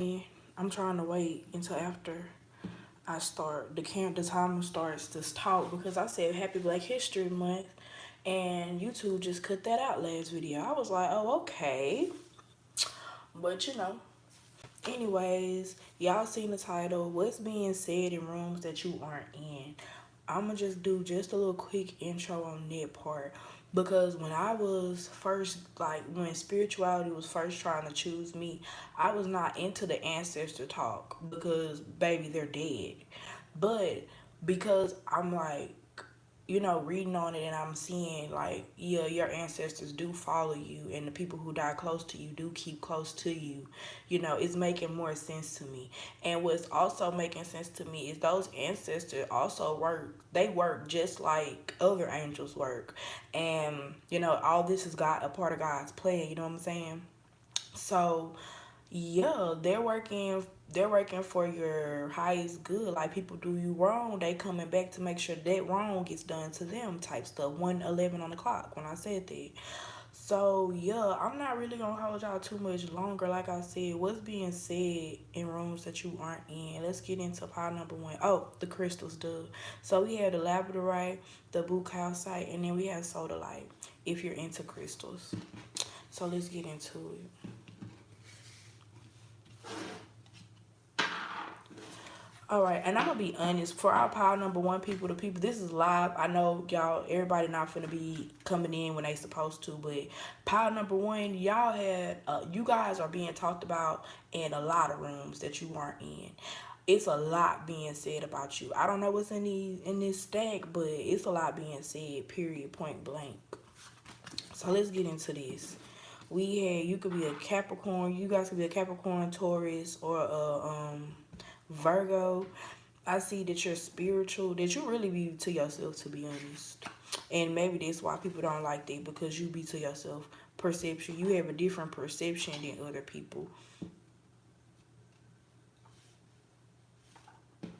I'm trying to wait until after the timer starts to talk because I said Happy Black History Month and YouTube just cut that out last video. I was like, oh, okay. But anyways, y'all seen the title, What's Being Said in Rooms That You Aren't In. I'ma just do just a little quick intro on that part. Because when I was first, like, when spirituality was first trying to choose me, I was not into the ancestor talk because, baby, they're dead. But because I'm like, reading on it and I'm seeing like, yeah, your ancestors do follow you and the people who die close to you do keep close to you. It's making more sense to me. And what's also making sense to me is those ancestors also work just like other angels work. And, all this is God, a part of God's plan, you know what I'm saying? So yeah, they're working for your highest good. Like people do you wrong, they coming back to make sure that wrong gets done to them type stuff. 1:11 on the clock when I said that. So yeah, I'm not really gonna hold y'all too much longer. Like I said, what's being said in rooms that you aren't in. Let's get into pile number one. Oh, the crystals, duh. So we have the labradorite, the bucalcite, and then we have sodalite. If you're into crystals, so let's get into it. All right, and I'm gonna be honest. For our pile number one, people, the people, this is live. I know y'all, everybody not finna be coming in when they supposed to, but pile number one, you guys are being talked about in a lot of rooms that you weren't in. It's a lot being said about you. I don't know what's in this stack, but it's a lot being said. Period. Point blank. So let's get into this. You could be a Capricorn. You guys could be a Capricorn, Taurus, or Virgo. I see that you're spiritual, that you really be to yourself, to be honest. And maybe that's why people don't like that, because you be to yourself. Perception. You have a different perception than other people.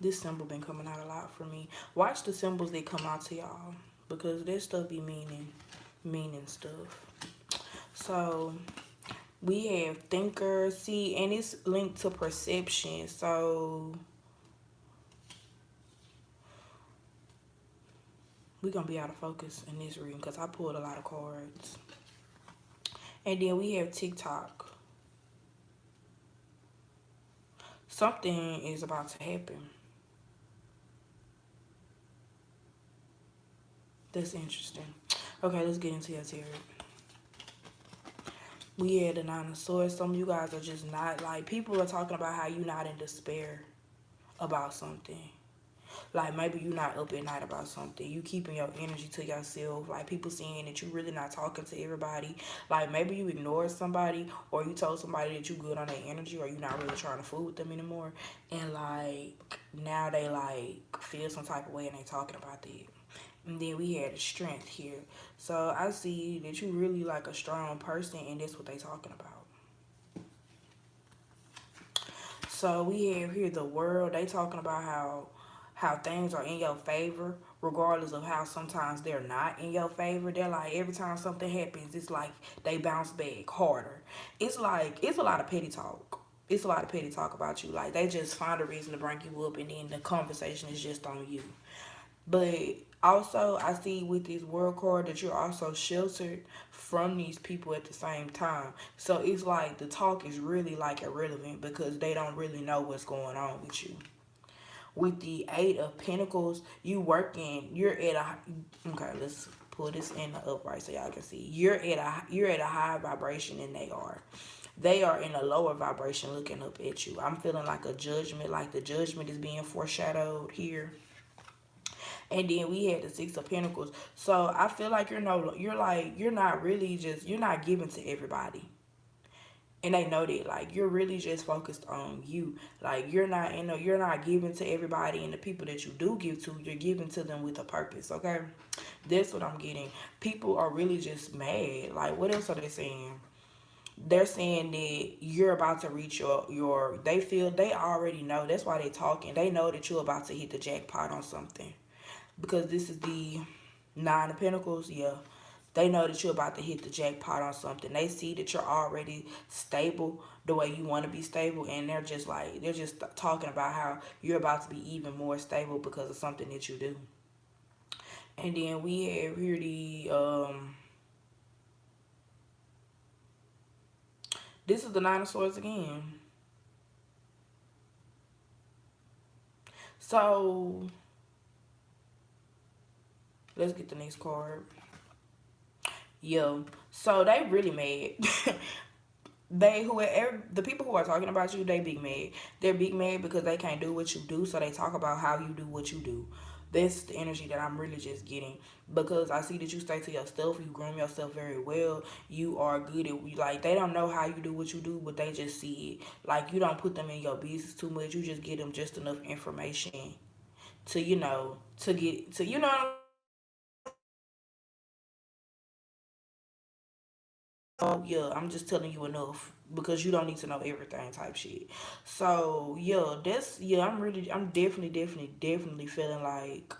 This symbol been coming out a lot for me. Watch the symbols that come out to y'all, because this stuff be meaning stuff. So we have thinker, see, and it's linked to perception. So we're going to be out of focus in this reading because I pulled a lot of cards. And then we have TikTok. Something is about to happen. That's interesting. Okay, let's get into your tarot. We had the Nine of Swords. Some of you guys are just not, like, people are talking about how you're not in despair about something. Like, maybe you're not up at night about something. You keeping your energy to yourself. Like, people saying that you really not talking to everybody. Like, maybe you ignored somebody, or you told somebody that you good on their energy, or you not really trying to fool with them anymore. And, like, now they, like, feel some type of way and they talking about that. And then we had the strength here. So I see that you really like a strong person, and that's what they talking about. So we have here the world. They talking about how things are in your favor, regardless of how sometimes they're not in your favor. They're like, every time something happens, it's like they bounce back harder. It's like, it's a lot of petty talk. It's a lot of petty talk about you. Like, they just find a reason to bring you up, and then the conversation is just on you. But also, I see with this world card that you're also sheltered from these people at the same time. So it's like the talk is really like irrelevant because they don't really know what's going on with you. With the Eight of Pentacles, okay, let's pull this in the upright so y'all can see. You're at a higher vibration than they are. They are in a lower vibration looking up at you. I'm feeling like a judgment, like the judgment is being foreshadowed here. And then we had the Six of Pentacles. So I feel like you're not giving to everybody. And they know that, like, you're really just focused on you. Like, you're not giving to everybody, and the people that you do give to, you're giving to them with a purpose, okay? That's what I'm getting. People are really just mad. Like, what else are they saying? They're saying that you're about to reach they already know. That's why they're talking. They know that you're about to hit the jackpot on something. Because this is the Nine of Pentacles, yeah. They know that you're about to hit the jackpot on something. They see that you're already stable the way you want to be stable, and they're just talking about how you're about to be even more stable because of something that you do. And then we have here the this is the Nine of Swords again. So let's get the next card. Yo, so they really mad. They whoever the people who are talking about you, they big mad. They're big mad because they can't do what you do, so they talk about how you do what you do. That's the energy that I'm really just getting, because I see that you stay to yourself. You groom yourself very well. You are good at, like, they don't know how you do what you do, but they just see it. Like, you don't put them in your business too much. You just get them just enough information to to get to oh yeah, I'm just telling you enough because you don't need to know everything type shit. So yeah, I'm definitely feeling like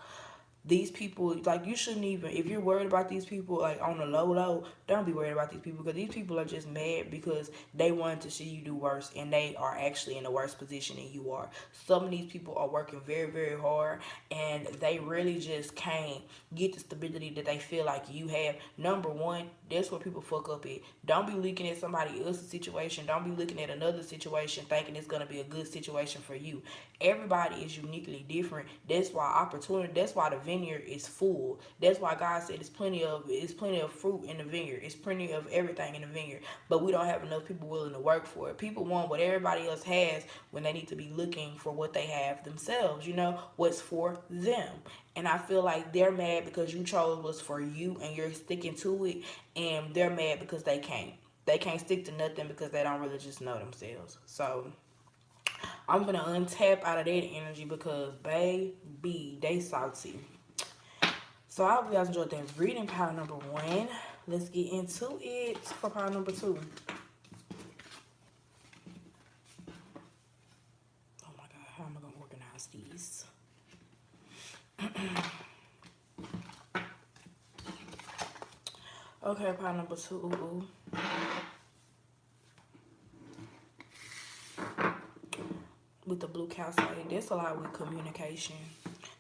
these people, like, you shouldn't even, if you're worried about these people like on the low, don't be worried about these people, because these people are just mad because they wanted to see you do worse, and they are actually in a worse position than you are. Some of these people are working very hard, and they really just can't get the stability that they feel like you have. Number one, that's where people fuck up at. Don't be looking at somebody else's situation. Don't be looking at another situation thinking it's gonna be a good situation for you. Everybody is uniquely different. That's why opportunity. That's why the vineyard is full. That's why God said it's plenty of fruit in the vineyard. It's plenty of everything in the vineyard. But we don't have enough people willing to work for it. People want what everybody else has when they need to be looking for what they have themselves. What's for them. And I feel like they're mad because you chose what's for you and you're sticking to it, and they're mad because they can't. They can't stick to nothing because they don't really just know themselves. So I'm gonna untap out of that energy because baby, they salty. So I hope you guys enjoyed that reading, pile number one. Let's get into it for pile number two. Oh my god, how am I gonna organize these? Okay, pile number two. With the blue calcite, there's a lot with communication.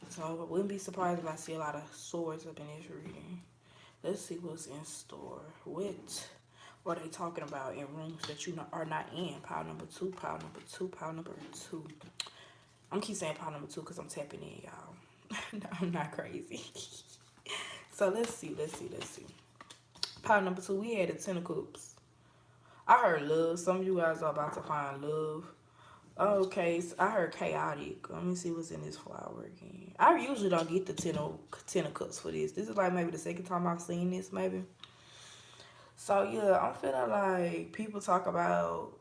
So I wouldn't be surprised if I see a lot of swords up in this reading. Let's see what's in store. What are they talking about in rooms that you are not in? Pile number two, pile number two, pile number two. I'm keep saying pile number two because I'm tapping in, y'all. No, I'm not crazy. So let's see. Pile number two, we had the Ten of Cups. I heard love. Some of you guys are about to find love. Okay, so I heard chaotic. Let me see what's in this flower again. I usually don't get the ten of cups for this. This is like maybe the second time I've seen this, maybe. So yeah, I'm feeling like people talk about.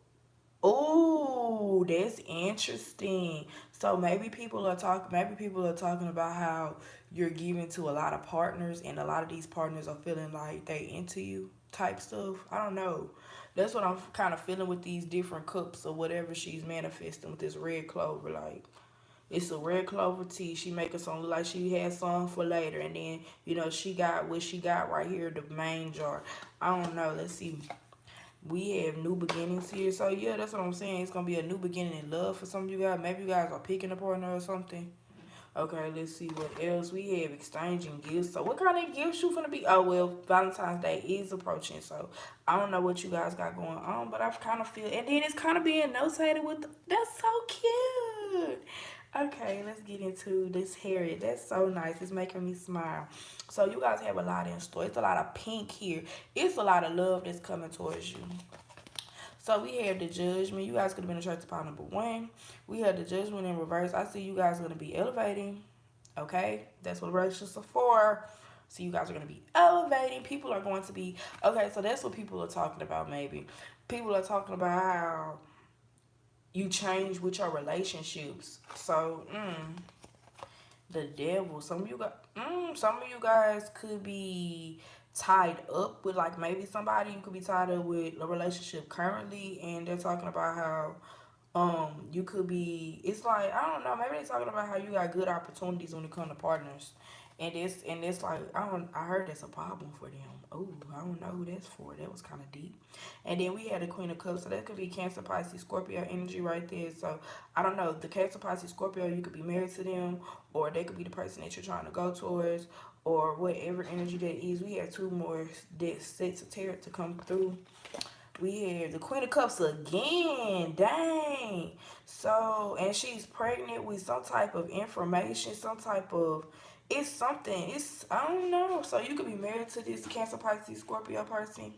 Oh, that's interesting. So maybe people are talking about how you're giving to a lot of partners, and a lot of these partners are feeling like they into you type stuff. I don't know. That's what I'm kind of feeling with these different cups or whatever she's manifesting with this red clover. Like, it's a red clover tea. She make it sound like she had some for later, and then she got what she got right here, the main jar. I don't know. Let's see. We have new beginnings here. So yeah, that's what I'm saying. It's gonna be a new beginning in love for some of you guys. Maybe you guys are picking a partner or something. Okay, let's see what else we have. Exchanging gifts. So what kind of gifts you gonna be? Oh well, Valentine's Day is approaching, so I don't know what you guys got going on, but I kind of feel, and then it's kind of being notated with. That's so cute. Okay, let's get into this Harriet. That's so nice. It's making me smile. So you guys have a lot in store. It's a lot of pink here. It's a lot of love that's coming towards you. So we have the judgment. You guys could have been attracted to power number one. We have the judgment in reverse. I see you guys are going to be elevating. Okay? That's what relationships are for. So you guys are going to be elevating. People are going to be... Okay, so that's what people are talking about maybe. People are talking about how you change with your relationships. So, the devil. Some of you guys could be tied up with, like, maybe somebody. You could be tied up with a relationship currently, and they're talking about how you could be, it's like, I don't know, maybe they're talking about how you got good opportunities when it comes to partners, And it's like I heard that's a problem for them. Oh, I don't know who that's for. That was kind of deep. And then we had the Queen of Cups, so that could be Cancer, Pisces, Scorpio energy right there. So I don't know, the Cancer, Pisces, Scorpio, you could be married to them, or they could be the person that you're trying to go towards, or whatever energy that is. We have two more that sets of tarot to come through. We have the Queen of Cups again. Dang. So, and she's pregnant with some type of information, some type of, it's something. It's, I don't know. So, you could be married to this Cancer, Pisces, Scorpio person.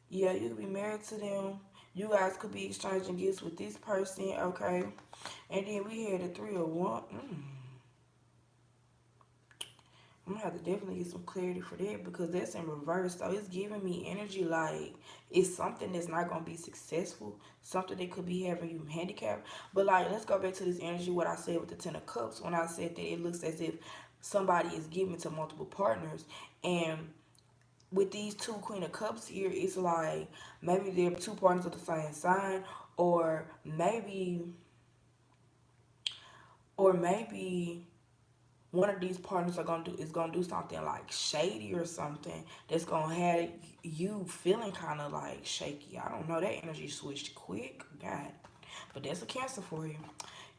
Yeah, you could be married to them. You guys could be exchanging gifts with this person. Okay. And then we had the Three of Wands. I'm gonna have to definitely get some clarity for that because that's in reverse. So it's giving me energy like it's something that's not gonna be successful, something that could be having you handicapped. But like, let's go back to this energy. What I said with the Ten of Cups when I said that it looks as if somebody is giving to multiple partners, and with these two Queen of Cups here, it's like maybe they're two partners of the same sign, or maybe one of these partners is gonna do something like shady or something that's gonna have you feeling kind of like shaky. I don't know. That energy switched quick, God, but that's a Cancer for you.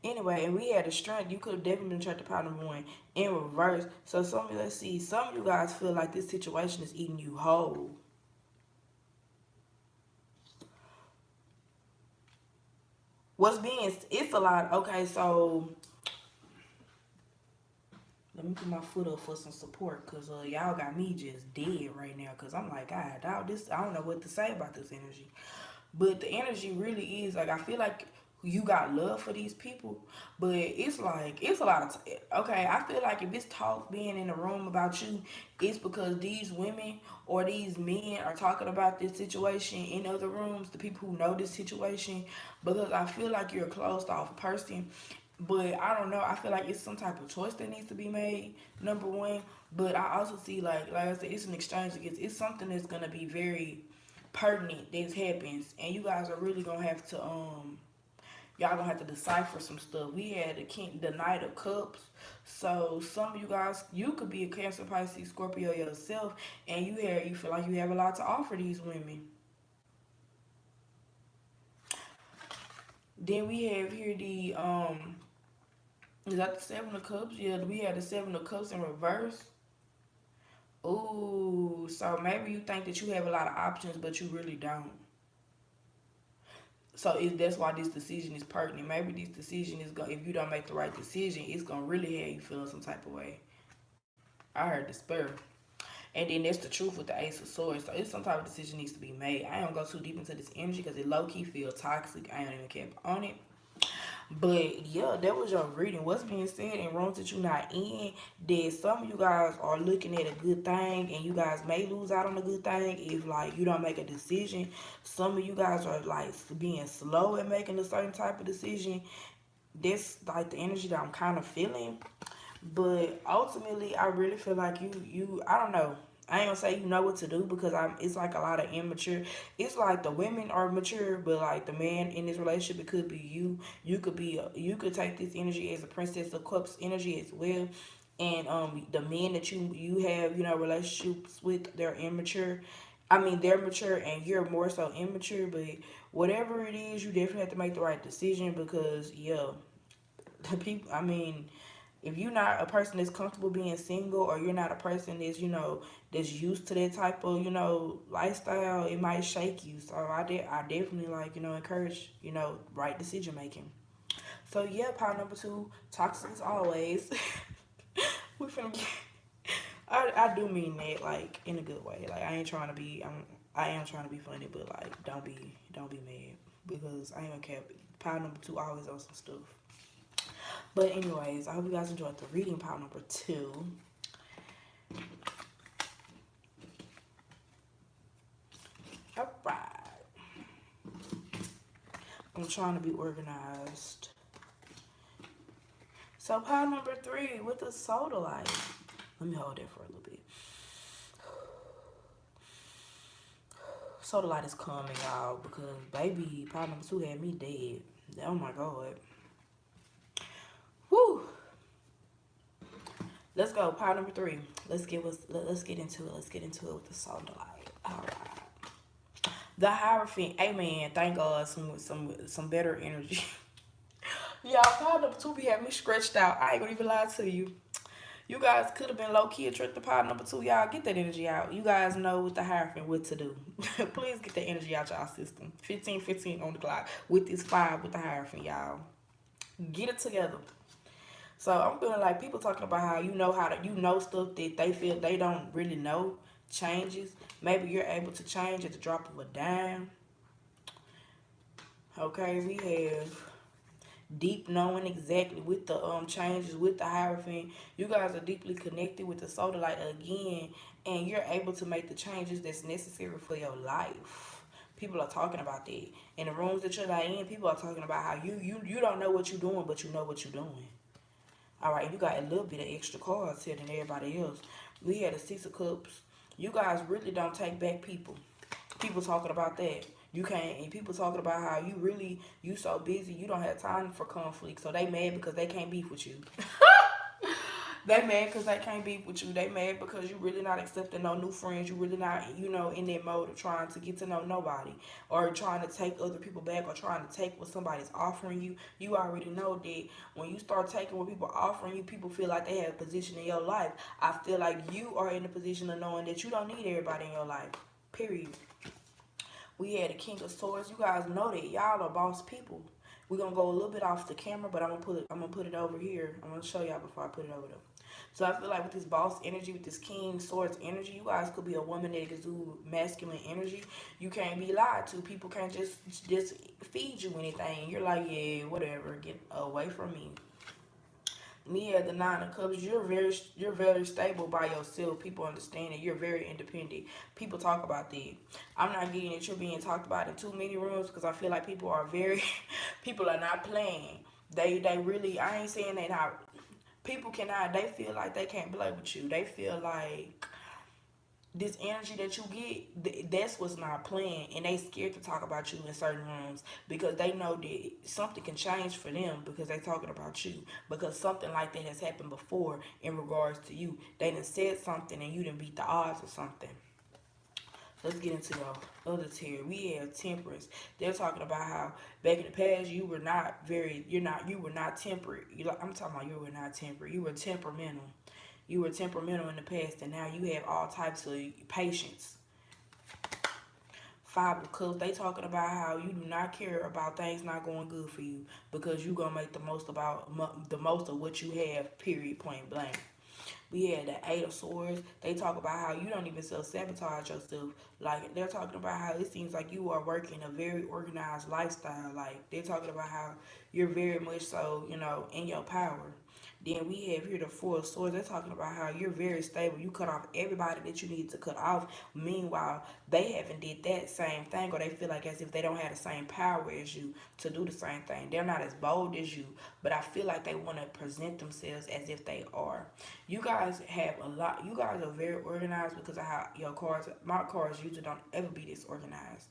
Anyway, and we had the Strength. You could have definitely been trapped to power number one in reverse. So let's see. Some of you guys feel like this situation is eating you whole. It's a lot. Okay, so let me put my foot up for some support because y'all got me just dead right now because I'm like, God, dog, this, I don't know what to say about this energy. But the energy really is like, I feel like you got love for these people, but it's like, it's a lot of, okay, I feel like if it's talk being in the room about you, it's because these women or these men are talking about this situation in other rooms, the people who know this situation, because I feel like you're a closed off person. But I don't know. I feel like it's some type of choice that needs to be made. Number one, but I also see like I said, it's an exchange. It's something that's gonna be very pertinent that happens, and you guys are really gonna have to y'all gonna have to decipher some stuff. We had the Knight of Cups. So some of you guys, you could be a Cancer, Pisces, Scorpio yourself, and you feel like you have a lot to offer these women. Then we have here the is that the Seven of Cups? Yeah, we had the Seven of Cups in reverse. Ooh, so maybe you think that you have a lot of options, but you really don't. So that's why this decision is pertinent. Maybe this decision is going. If you don't make the right decision, it's gonna really have you feeling some type of way. I heard despair, and then that's the truth with the Ace of Swords. So it's some type of decision needs to be made. I don't go too deep into this energy because it low key feel toxic. I ain't even kept on it. But yeah, that was your reading. What's being said in rooms that you're not in, that some of you guys are looking at a good thing and you guys may lose out on a good thing if like you don't make a decision. Some of you guys are like being slow at making a certain type of decision. That's like the energy that I'm kind of feeling. But ultimately, I really feel like I don't know. I ain't gonna say you know what to do because it's like a lot of immature. It's like the women are mature, but like the man in this relationship, it could be you. You could take this energy as a Princess of Cups energy as well. And the men that you have, relationships with, they're immature. I mean, they're mature and you're more so immature, but whatever it is, you definitely have to make the right decision because, yeah, the people, I mean, if you're not a person that's comfortable being single or you're not a person that's used to that type of lifestyle, it might shake you. So I definitely like encourage right decision making. So yeah, part number two, toxic as always. We finna get, I do mean that like in a good way. Like I ain't trying to be I am trying to be funny, but like don't be mad because I ain't gonna cap. Part number two always on some stuff. But anyways, I hope you guys enjoyed the reading part number two. Alright. I'm trying to be organized. So part number three with the soda light. Let me hold it for a little bit. Soda light is coming out because baby, part number two had me dead. Oh my god. Woo. Let's go. Pile number three. Let's get into it. Let's get into it with the soul delight. All right. The Hierophant. Amen. Thank God. Some better energy. Y'all, pile number two be having me stretched out. I ain't gonna even lie to you. You guys could have been low key and tricked the pot number two. Y'all get that energy out. You guys know with the Hierophant what to do. Please get that energy out y'all system. 15:15 on the clock with this five with the Hierophant, y'all. Get it together. So I'm feeling like people talking about how to stuff that they feel they don't really know changes. Maybe you're able to change at the drop of a dime. Okay, we have deep knowing exactly with the changes with the Hierophant. You guys are deeply connected with the solar light again, and you're able to make the changes that's necessary for your life. People are talking about that in the rooms that you're not in. People are talking about how you don't know what you're doing, but you know what you're doing. All right, you got a little bit of extra cards here than everybody else. We had a Six of Cups. You guys really don't take back people. People talking about that. You can't, and people talking about how you so busy, you don't have time for conflict. So they mad because they can't beef with you. They mad because they can't be with you. They mad because you really not accepting no new friends. You really not, in that mode of trying to get to know nobody or trying to take other people back or trying to take what somebody's offering you. You already know that when you start taking what people are offering you, people feel like they have a position in your life. I feel like you are in a position of knowing that you don't need everybody in your life. Period. We had a King of Swords. You guys know that y'all are boss people. We're gonna go a little bit off the camera, but I'm gonna put it over here. I'm gonna show y'all before I put it over there. So I feel like with this boss energy, with this King Swords energy, you guys could be a woman that exudes masculine energy. You can't be lied to. People can't just feed you anything. You're like, yeah, whatever. Get away from me. Me at the Nine of Cups, you're very stable by yourself. People understand it. You're very independent. People talk about that. I'm not getting that you're being talked about in too many rooms because I feel like people are very people are not playing. They really, I ain't saying they not, people cannot, they feel like they can't play with you. They feel like this energy that you get, that's what's not playing, and they scared to talk about you in certain rooms because they know that something can change for them because they talking about you, because something like that has happened before in regards to you. They done said something and you done beat the odds or something. Let's get into your other tier. We have Temperance. They're talking about how back in the past you were not temperate. I'm talking about you were not temperate. You were temperamental. You were temperamental in the past, and now you have all types of patience. Five of Cups, they talking about how you do not care about things not going good for you because you gonna make the most of what you have. Period. Point blank. We had the Eight of Swords. They talk about how you don't even self-sabotage yourself. Like, they're talking about how it seems like you are working a very organized lifestyle. Like, they're talking about how you're very much so, in your power. Then we have here the Four of Swords. They're talking about how you're very stable. You cut off everybody that you need to cut off. Meanwhile, they haven't did that same thing, or they feel like as if they don't have the same power as you to do the same thing. They're not as bold as you, but I feel like they want to present themselves as if they are. You guys have a lot. You guys are very organized because of how your cards. My cards usually don't ever be this organized.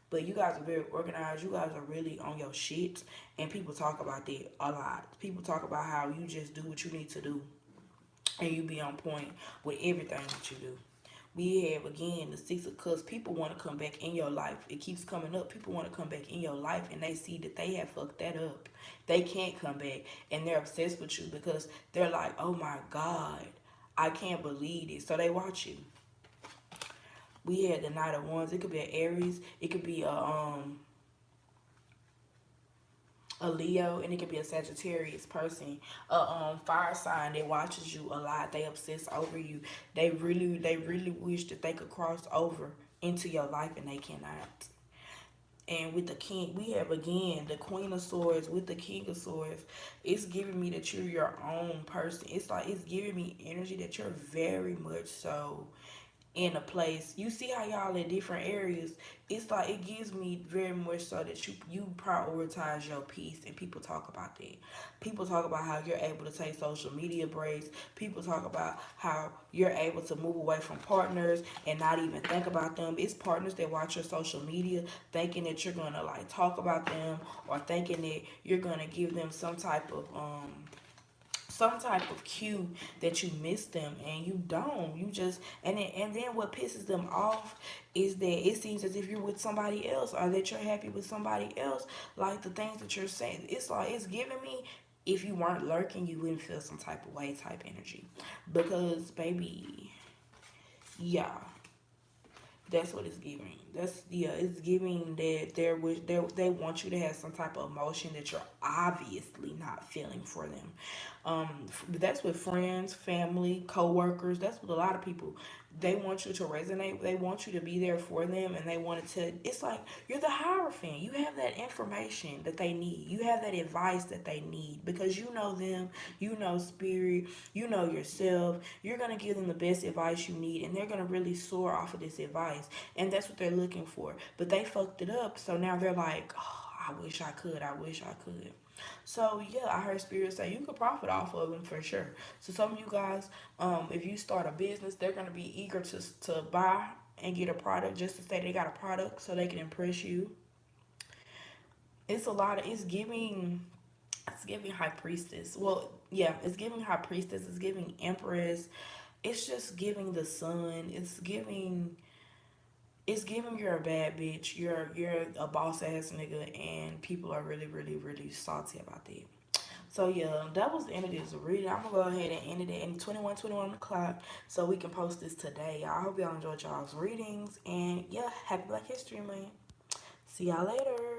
But you guys are very organized. You guys are really on your shit. And people talk about that a lot. People talk about how you just do what you need to do. And you be on point with everything that you do. We have again the Six of Cups. People want to come back in your life. It keeps coming up. People want to come back in your life and they see that they have fucked that up. They can't come back and they're obsessed with you because they're like, oh my God, I can't believe it. So they watch you. We had the Knight of Wands. It could be an Aries. It could be a Leo, and it could be a Sagittarius person, a fire sign that watches you a lot. They obsess over you. They really wish that they could cross over into your life, and they cannot. And with the king, we have again the Queen of Swords with the King of Swords. It's giving me that you're your own person. It's like it's giving me energy that you're very much so in a place. You see how y'all in different areas. It's like it gives me very much so that you prioritize your peace, and people talk about that. People talk about how you're able to take social media breaks. People talk about how you're able to move away from partners and not even think about them. It's partners that watch your social media thinking that you're gonna like talk about them or thinking that you're gonna give them some type of cue that you miss them, and you don't. You just and then what pisses them off is that it seems as if you're with somebody else, or that you're happy with somebody else. Like the things that you're saying, it's like it's giving me. If you weren't lurking, you wouldn't feel some type of way type energy, because baby, yeah, that's what it's giving. That's yeah, it's giving that they want you to have some type of emotion that you're obviously not feeling for them. That's with friends, family, co-workers. That's with a lot of people. They want you to resonate. They want you to be there for them, and they want to. It's like you're the Hierophant. You have that information that they need. You have that advice that they need because you know them. You know spirit. You know yourself. You're gonna give them the best advice you need, and they're gonna really soar off of this advice, and that's what they're looking for. But they fucked it up, so now they're like, oh, I wish I could. I wish I could. So yeah, I heard Spirit say you could profit off of them for sure. So some of you guys, if you start a business, they're gonna be eager to buy and get a product just to say they got a product so they can impress you. It's a lot of it's giving high priestess. Well, yeah, it's giving high priestess. It's giving empress. It's just giving the sun. It's giving you're a bad bitch. You're a boss ass nigga, and people are really really really salty about that. So yeah, that was the end of this reading. I'm gonna go ahead and end it at 21 o'clock so we can post this today. I hope y'all enjoyed y'all's readings, and yeah, happy Black History Month. See y'all later.